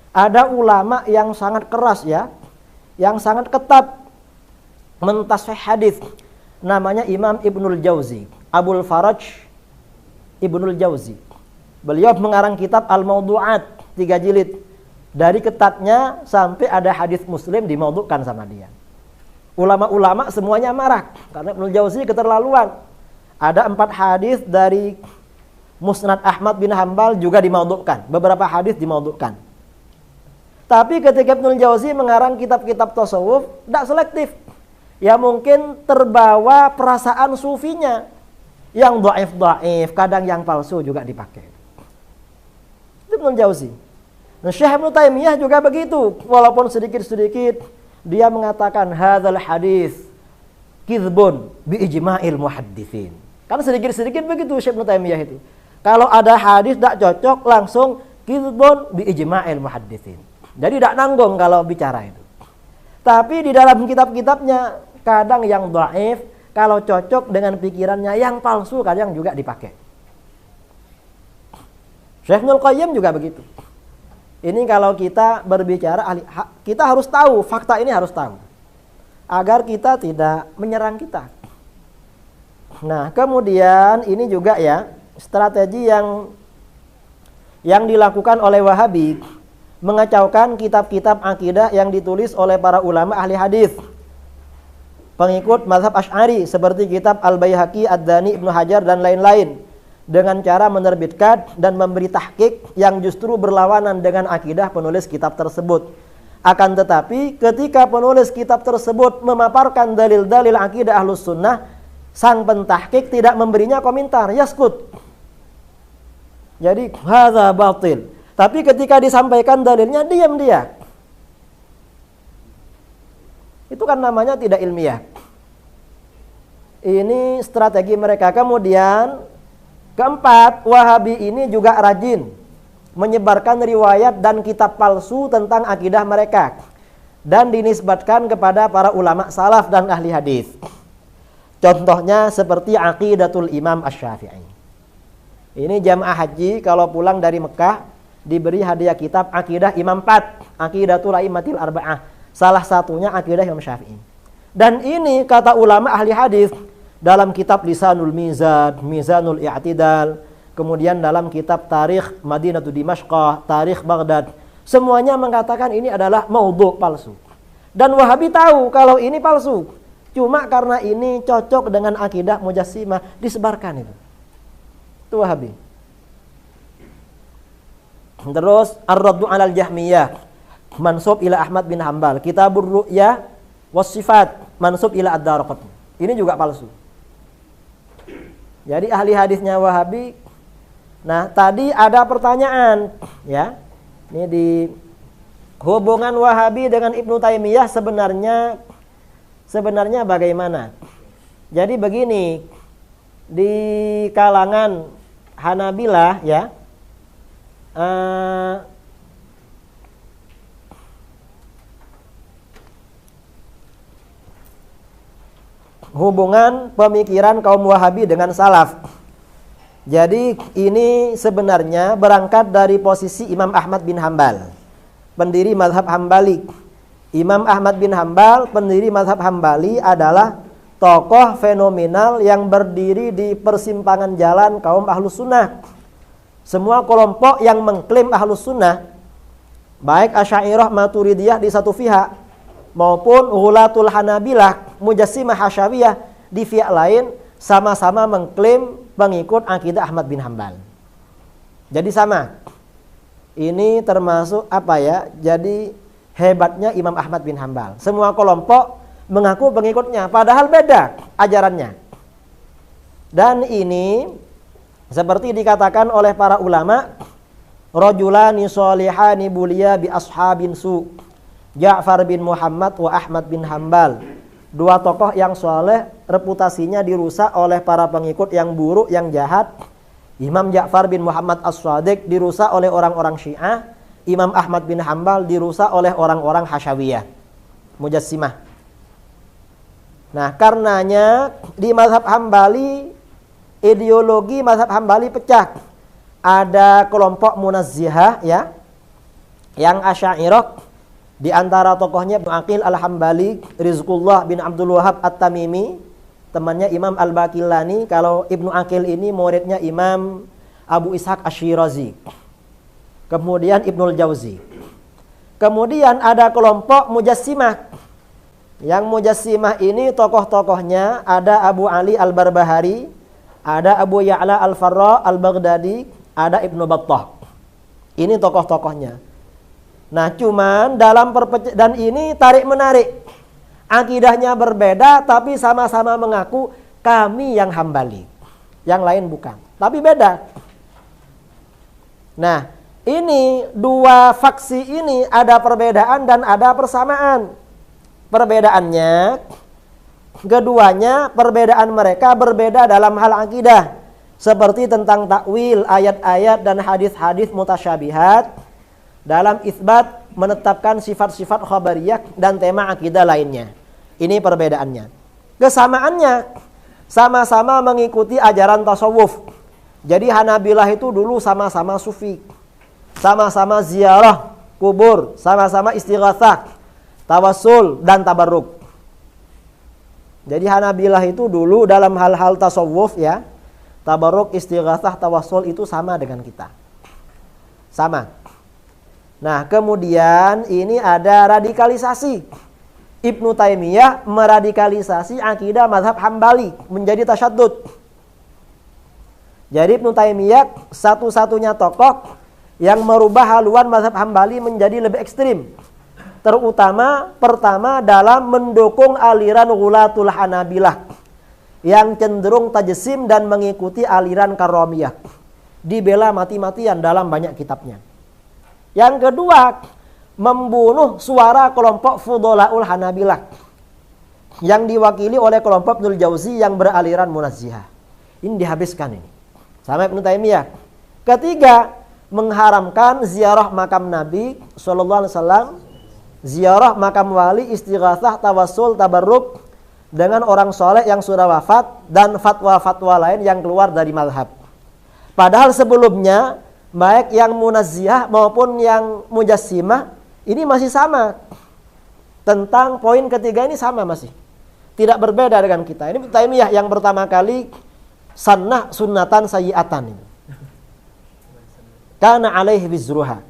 Ada ulama yang sangat keras ya, yang sangat ketat mentasfih hadis. Namanya Imam Ibnul Jauzi, Abul Faraj Ibnul Jauzi. Beliau mengarang kitab Al-Mawdu'at 3 jilid. Dari ketatnya sampai ada hadis Muslim dimaudukan sama dia. Ulama-ulama semuanya marah karena Ibnul Jauzi keterlaluan. Ada 4 hadis dari Musnad Ahmad bin Hambal juga dimaudukan. Beberapa hadis dimaudukan. Tapi ketika Ibnul Jauzi mengarang kitab-kitab tasawuf, tidak selektif. Ya mungkin terbawa perasaan sufinya. Yang dhaif-dhaif, kadang yang palsu juga dipakai. Itu Ibnul Jauzi. Nah, Syekh Ibnu Taimiyah juga begitu. Walaupun sedikit-sedikit dia mengatakan hadzal hadis kizbun bi ijma'il muhadditsin. Kan sedikit-sedikit begitu Syekh Ibnu Taimiyah itu. Kalau ada hadis tidak cocok langsung kizbun bi ijma'il muhadditsin. Jadi tidak nanggung kalau bicara itu. Tapi di dalam kitab-kitabnya kadang yang dhaif, kalau cocok dengan pikirannya yang palsu kadang juga dipakai. Syekh Ibnul Qayyim juga begitu. Ini kalau kita berbicara kita harus tahu, fakta ini harus tahu. Agar kita tidak menyerang kita. Nah, kemudian ini juga ya, strategi yang dilakukan oleh Wahabi, mengacaukan kitab-kitab akidah yang ditulis oleh para ulama ahli hadis, pengikut mazhab Asy'ari seperti kitab Al-Baihaqi, Ad-Dani, Ibnu Hajar dan lain-lain, dengan cara menerbitkan dan memberi tahqiq yang justru berlawanan dengan akidah penulis kitab tersebut. Akan tetapi ketika penulis kitab tersebut memaparkan dalil-dalil akidah Ahlus Sunnah, sang pentahqiq tidak memberinya komentar, yaskut. Jadi hadza batil. Tapi ketika disampaikan dalilnya, diam dia. Itu kan namanya tidak ilmiah. Ini strategi mereka. Kemudian, keempat, Wahabi ini juga rajin menyebarkan riwayat dan kitab palsu tentang akidah mereka. Dan dinisbatkan kepada para ulama salaf dan ahli hadis. Contohnya seperti Aqidatul Imam Asy-Syafi'i. Ini jamaah haji kalau pulang dari Mekah, diberi hadiah kitab Akidah Imam 4, Aqidatul A'immatil Arba'ah. Salah satunya Akidah Imam Syafi'i. Dan ini kata ulama ahli hadis dalam kitab Lisanul Mizan, Mizanul I'tidal, kemudian dalam kitab Tarikh Madinatu Dimashqah, Tarikh Baghdad, semuanya mengatakan ini adalah maudhu, palsu. Dan Wahabi tahu kalau ini palsu. Cuma karena ini cocok dengan akidah Mujassimah, disebarkan itu. Itu Wahabi. Terus Ar-Raddu 'alal Jahmiyah mansub ila Ahmad bin Hambal, Kitabur Ru'ya was Sifat mansub ila Ad-Darqutni. Ini juga palsu. Jadi ahli hadisnya Wahabi. Nah, tadi ada pertanyaan ya. Ini di hubungan Wahabi dengan Ibnu Taimiyah sebenarnya bagaimana? Jadi begini, di kalangan Hanabilah ya, hubungan pemikiran kaum Wahabi dengan salaf. Jadi ini sebenarnya berangkat dari posisi Imam Ahmad bin Hambal, pendiri mazhab Hambali. Imam Ahmad bin Hambal, pendiri mazhab Hambali, adalah tokoh fenomenal yang berdiri di persimpangan jalan kaum Ahlus Sunnah. Semua kelompok yang mengklaim Ahlus Sunnah, baik Asy'ariyah Maturidiyah di satu pihak, maupun Ghulatul Hanabilah, Mujassimah Hasyawiyah di pihak lain, sama-sama mengklaim pengikut akidah Ahmad bin Hambal. Jadi sama. Ini termasuk apa ya? Jadi hebatnya Imam Ahmad bin Hambal. Semua kelompok mengaku pengikutnya, padahal beda ajarannya. Dan ini seperti dikatakan oleh para ulama, rajulani sholihani buliya bi ashabin su, Ja'far bin Muhammad wa Ahmad bin Hambal. Dua tokoh yang soleh reputasinya dirusak oleh para pengikut yang buruk, yang jahat. Imam Ja'far bin Muhammad As-Shadiq dirusak oleh orang-orang Syiah. Imam Ahmad bin Hambal dirusak oleh orang-orang Hasyawiyah, Mujassimah. Nah, karenanya di mazhab Hambali, ideologi mazhab Hambali pecah. Ada kelompok Munazzihah ya, Yang Asy'ariyah di antara tokohnya Ibnu Aqil Al-Hambali, Rizqullah bin Abdul Wahhab At-Tamimi, temannya Imam Al-Baqillani. Kalau Ibnu Aqil ini muridnya Imam Abu Ishaq Asy-Syirazi. Kemudian Ibnul Jauzi. Kemudian ada kelompok Mujassimah. Yang Mujassimah ini tokoh-tokohnya ada Abu Ali Al-Barbahari, ada Abu Ya'la Al-Farra Al-Baghdadi, ada Ibnu Battah. Ini tokoh-tokohnya. Nah, cuman dalam dan ini tarik-menarik. Akidahnya berbeda tapi sama-sama mengaku kami yang Hambali. Yang lain bukan. Tapi beda. Nah, ini dua faksi ini ada perbedaan dan ada persamaan. Perbedaannya, keduanya perbedaan mereka berbeda dalam hal akidah. Seperti tentang takwil ayat-ayat dan hadis-hadis mutasyabihat. Dalam isbat menetapkan sifat-sifat khabariyah dan tema akidah lainnya. Ini perbedaannya. Kesamaannya, sama-sama mengikuti ajaran tasawuf. Jadi Hanabilah itu dulu sama-sama sufi. Sama-sama ziarah kubur, sama-sama istighatsah, tawassul dan tabarruk. Jadi Hanabilah itu dulu dalam hal-hal tasawuf ya, tabarruk, istighatsah, tawassul itu sama dengan kita. Sama. Nah, kemudian ini ada radikalisasi. Ibnu Taimiyah meradikalisasi akidah mazhab Hambali menjadi tasyaddud. Jadi Ibnu Taimiyah satu-satunya tokoh yang merubah haluan mazhab Hambali menjadi lebih ekstrim. Terutama pertama dalam mendukung aliran Ghulatul Hanabilah yang cenderung tajsim dan mengikuti aliran Karramiyah. Dibela mati-matian dalam banyak kitabnya. Yang kedua, membunuh suara kelompok Fudolaul Hanabilah yang diwakili oleh kelompok Ibnul Jauzi yang beraliran Munazzihah. Ini dihabiskan ini sama Ibnu Taimiyah. Ketiga, mengharamkan ziarah makam Nabi SAW, ziarah makam wali, istighatsah, tawassul, tabarruk dengan orang soleh yang sudah wafat dan fatwa-fatwa lain yang keluar dari mazhab. Padahal sebelumnya baik yang Munazzihah maupun yang Mujassimah ini masih sama. Tentang poin ketiga ini sama masih. Tidak berbeda dengan kita. Ini Taimiyah yang pertama kali sunnah sunnatan sayyi'atan ini. Kana alaihi wizruha.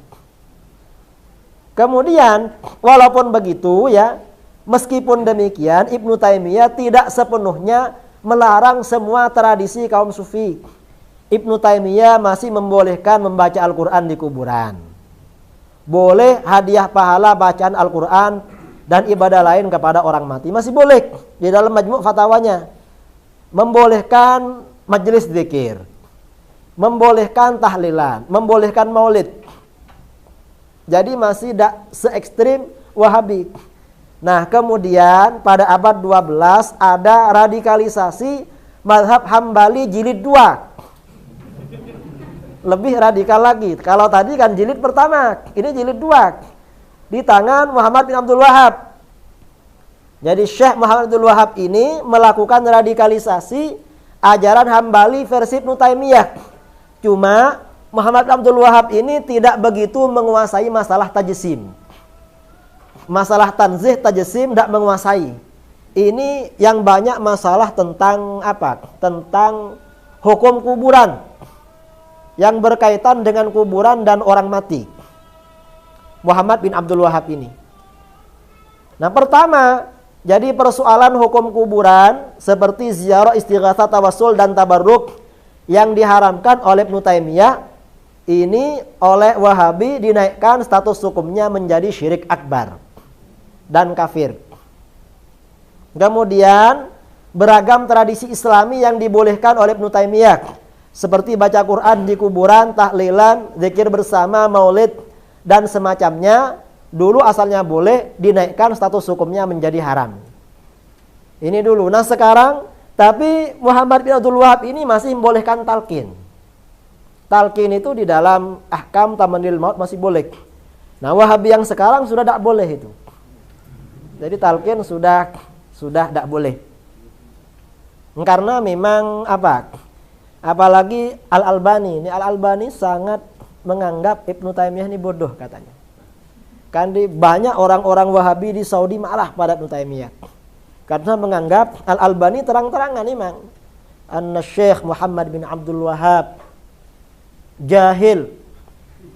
Kemudian walaupun begitu ya, meskipun demikian Ibnu Taimiyah tidak sepenuhnya melarang semua tradisi kaum sufi. Ibnu Taimiyah masih membolehkan membaca Al-Quran di kuburan. Boleh hadiah pahala bacaan Al-Quran dan ibadah lain kepada orang mati. Masih boleh di dalam majmu' fatwanya. Membolehkan majelis zikir. Membolehkan tahlilan. Membolehkan maulid. Jadi masih tidak se-ekstrim Wahabi. Nah, kemudian pada abad 12 ada radikalisasi mazhab Hambali jilid 2. Lebih radikal lagi. Kalau tadi kan jilid pertama, ini jilid 2 di tangan Muhammad bin Abdul Wahhab. Jadi Syekh Muhammad bin Abdul Wahhab ini melakukan radikalisasi ajaran Hambali versi Ibnu Taimiyah. Cuma Muhammad bin Abdul Wahhab ini tidak begitu menguasai masalah tajsim. Masalah tanzih tajsim tidak menguasai. Ini yang banyak masalah tentang apa? Tentang hukum kuburan. Yang berkaitan dengan kuburan dan orang mati. Muhammad bin Abdul Wahhab ini. Nah, pertama, jadi persoalan hukum kuburan seperti ziarah, istighatsah, tawassul dan tabarruk yang diharamkan oleh Ibnu Taimiyah ini oleh Wahabi dinaikkan status hukumnya menjadi syirik akbar dan kafir. Kemudian beragam tradisi Islami yang dibolehkan oleh Ibnu Taimiyah seperti baca Quran di kuburan, tahlilan, zikir bersama, maulid, dan semacamnya, dulu asalnya boleh, dinaikkan status hukumnya menjadi haram. Ini dulu. Nah sekarang, tapi Muhammad bin Abdul Wahhab ini masih membolehkan talqin. Talqin itu di dalam ahkam tamanil maut masih boleh. Nah Wahabi yang sekarang sudah tidak boleh itu. Jadi talqin sudah tidak boleh. Karena memang apa? Apalagi Al-Albani. Ini Al-Albani sangat menganggap Ibnu Taimiyah ini bodoh katanya. Kan banyak orang-orang Wahabi di Saudi marah pada Ibnu Taimiyah. Karena menganggap Al-Albani terang-terangan memang anna Syekh Muhammad bin Abdul Wahhab jahil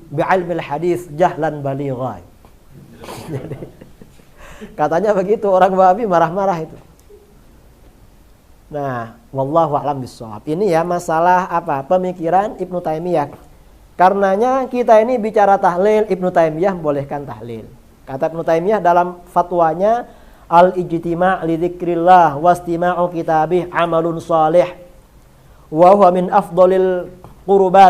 bi'ilmil hadis jahlan baligha. Jadi katanya begitu, orang Wahabi marah-marah itu. Nah, wallahu a'lam bishawab. Ini ya masalah apa? Pemikiran Ibnu Taimiyah. Karenanya kita ini bicara tahlil, Ibnu Taimiyah bolehkan tahlil. Kata Ibnu Taimiyah dalam fatwanya, al-ijtima' li dzikrillah wastima'u kitabih amalun shalih wa huwa min afdhalil qurbat